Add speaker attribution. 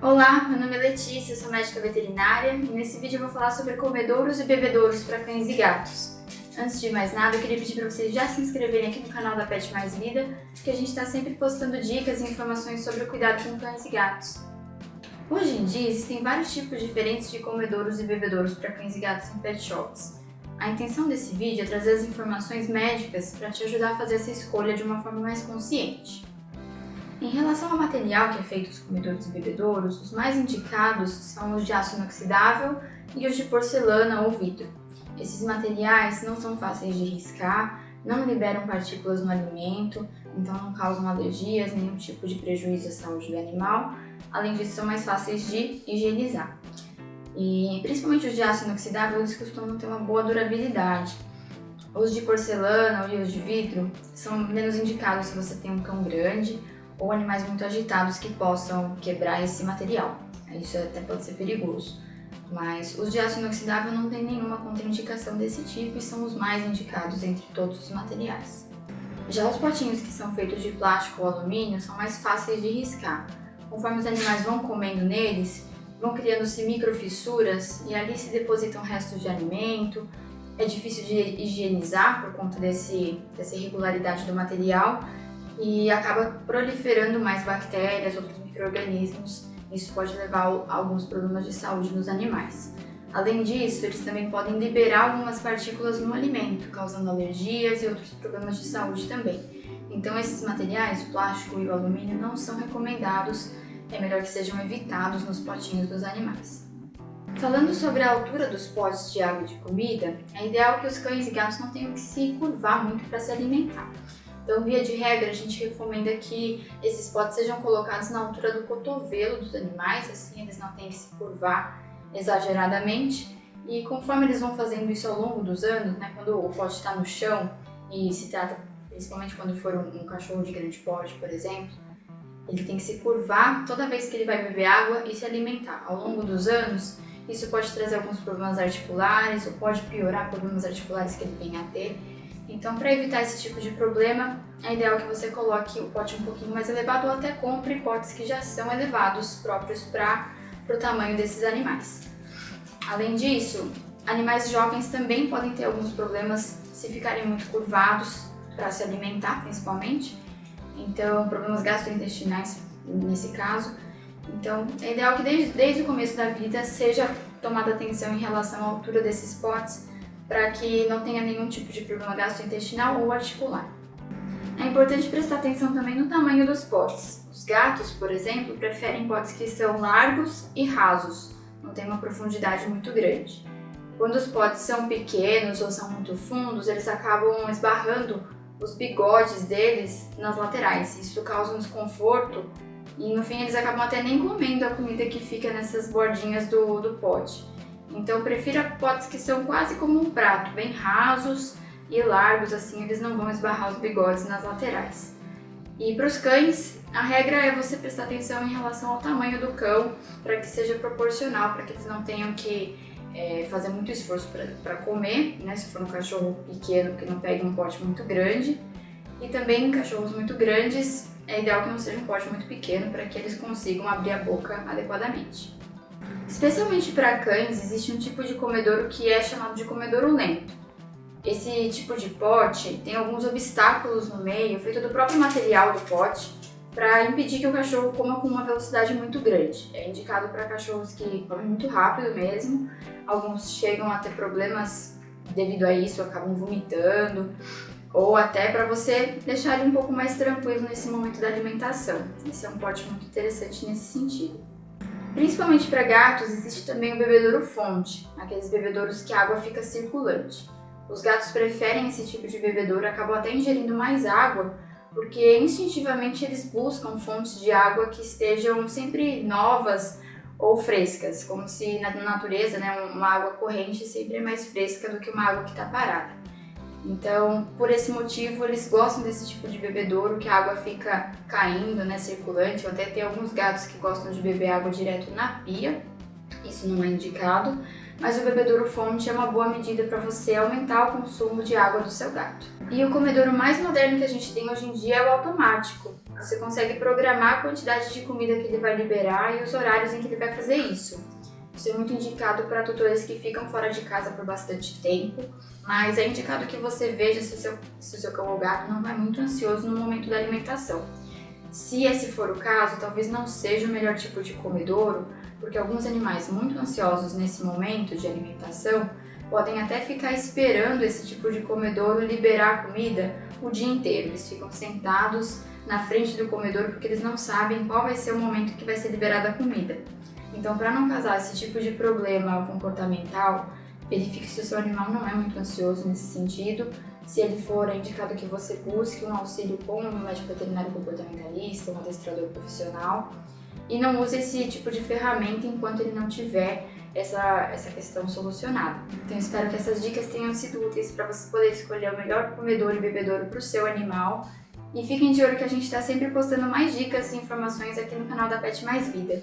Speaker 1: Olá, meu nome é Letícia, sou médica veterinária e nesse vídeo eu vou falar sobre comedouros e bebedouros para cães e gatos. Antes de mais nada, eu queria pedir para vocês já se inscreverem aqui no canal da Pet Mais Vida, porque a gente está sempre postando dicas e informações sobre o cuidado com cães e gatos. Hoje em dia, existem vários tipos diferentes de comedouros e bebedouros para cães e gatos em pet shops. A intenção desse vídeo é trazer as informações médicas para te ajudar a fazer essa escolha de uma forma mais consciente. Em relação ao material que é feito os comedouros e bebedouros, os mais indicados são os de aço inoxidável e os de porcelana ou vidro. Esses materiais não são fáceis de riscar, não liberam partículas no alimento, então não causam alergias, nenhum tipo de prejuízo à saúde do animal. Além disso, são mais fáceis de higienizar. E principalmente os de aço inoxidável, eles costumam ter uma boa durabilidade. Os de porcelana e os de vidro são menos indicados se você tem um cão grande ou animais muito agitados que possam quebrar esse material. Isso até pode ser perigoso. Mas os de aço inoxidável não tem nenhuma contraindicação desse tipo e são os mais indicados entre todos os materiais. Já os potinhos que são feitos de plástico ou alumínio são mais fáceis de riscar. Conforme os animais vão comendo neles, vão criando-se microfissuras e ali se depositam restos de alimento. É difícil de higienizar por conta dessa irregularidade do material e acaba proliferando mais bactérias, outros micro-organismos. Isso pode levar a alguns problemas de saúde nos animais. Além disso, eles também podem liberar algumas partículas no alimento, causando alergias e outros problemas de saúde também. Então esses materiais, o plástico e o alumínio, não são recomendados, é melhor que sejam evitados nos potinhos dos animais. Falando sobre a altura dos potes de água e de comida, é ideal que os cães e gatos não tenham que se curvar muito para se alimentar. Então, via de regra, a gente recomenda que esses potes sejam colocados na altura do cotovelo dos animais, assim eles não têm que se curvar exageradamente. E conforme eles vão fazendo isso ao longo dos anos, quando o pote está no chão, e se trata principalmente quando for um cachorro de grande porte, por exemplo, ele tem que se curvar toda vez que ele vai beber água e se alimentar. Ao longo dos anos, isso pode trazer alguns problemas articulares ou pode piorar problemas articulares que ele venha a ter. Então, para evitar esse tipo de problema, é ideal que você coloque o pote um pouquinho mais elevado ou até compre potes que já são elevados, próprios para o tamanho desses animais. Além disso, animais jovens também podem ter alguns problemas se ficarem muito curvados para se alimentar, principalmente. Então, problemas gastrointestinais nesse caso. Então, é ideal que desde o começo da vida seja tomada atenção em relação à altura desses potes, para que não tenha nenhum tipo de problema gastrointestinal ou articular. É importante prestar atenção também no tamanho dos potes. Os gatos, por exemplo, preferem potes que são largos e rasos, não tem uma profundidade muito grande. Quando os potes são pequenos ou são muito fundos, eles acabam esbarrando os bigodes deles nas laterais. Isso causa um desconforto e no fim eles acabam até nem comendo a comida que fica nessas bordinhas do pote. Então prefira potes que são quase como um prato, bem rasos e largos, assim eles não vão esbarrar os bigodes nas laterais. E para os cães, a regra é você prestar atenção em relação ao tamanho do cão, para que seja proporcional, para que eles não tenham que fazer muito esforço para comer, se for um cachorro pequeno que não pegue um pote muito grande. E também em cachorros muito grandes, é ideal que não seja um pote muito pequeno, para que eles consigam abrir a boca adequadamente. Especialmente para cães, existe um tipo de comedouro que é chamado de comedouro lento. Esse tipo de pote tem alguns obstáculos no meio, feito do próprio material do pote, para impedir que o cachorro coma com uma velocidade muito grande. É indicado para cachorros que comem muito rápido mesmo, alguns chegam a ter problemas devido a isso, acabam vomitando, ou até para você deixar ele um pouco mais tranquilo nesse momento da alimentação. Esse é um pote muito interessante nesse sentido. Principalmente para gatos, existe também o bebedouro fonte, aqueles bebedouros que a água fica circulante. Os gatos preferem esse tipo de bebedouro e acabam até ingerindo mais água, porque instintivamente eles buscam fontes de água que estejam sempre novas ou frescas, como se na natureza uma água corrente sempre é mais fresca do que uma água que está parada. Então, por esse motivo, eles gostam desse tipo de bebedouro, que a água fica caindo, circulante. Ou até tem alguns gatos que gostam de beber água direto na pia, isso não é indicado. mas o bebedouro fonte é uma boa medida para você aumentar o consumo de água do seu gato. E o comedouro mais moderno que a gente tem hoje em dia é o automático. Você consegue programar a quantidade de comida que ele vai liberar e os horários em que ele vai fazer isso. Isso é muito indicado para tutores que ficam fora de casa por bastante tempo, mas é indicado que você veja se o seu cão ou gato não vai muito ansioso no momento da alimentação. Se esse for o caso, talvez não seja o melhor tipo de comedouro, porque alguns animais muito ansiosos nesse momento de alimentação podem até ficar esperando esse tipo de comedouro liberar a comida o dia inteiro. Eles ficam sentados na frente do comedouro porque eles não sabem qual vai ser o momento que vai ser liberada a comida. Então, para não causar esse tipo de problema comportamental, verifique se o seu animal não é muito ansioso nesse sentido. Se ele for, é indicado que você busque um auxílio com um médico veterinário comportamentalista, um adestrador profissional, e não use esse tipo de ferramenta enquanto ele não tiver essa questão solucionada. Então, espero que essas dicas tenham sido úteis para você poder escolher o melhor comedouro e bebedouro para o seu animal. E fiquem de olho que a gente está sempre postando mais dicas e informações aqui no canal da Pet Mais Vida.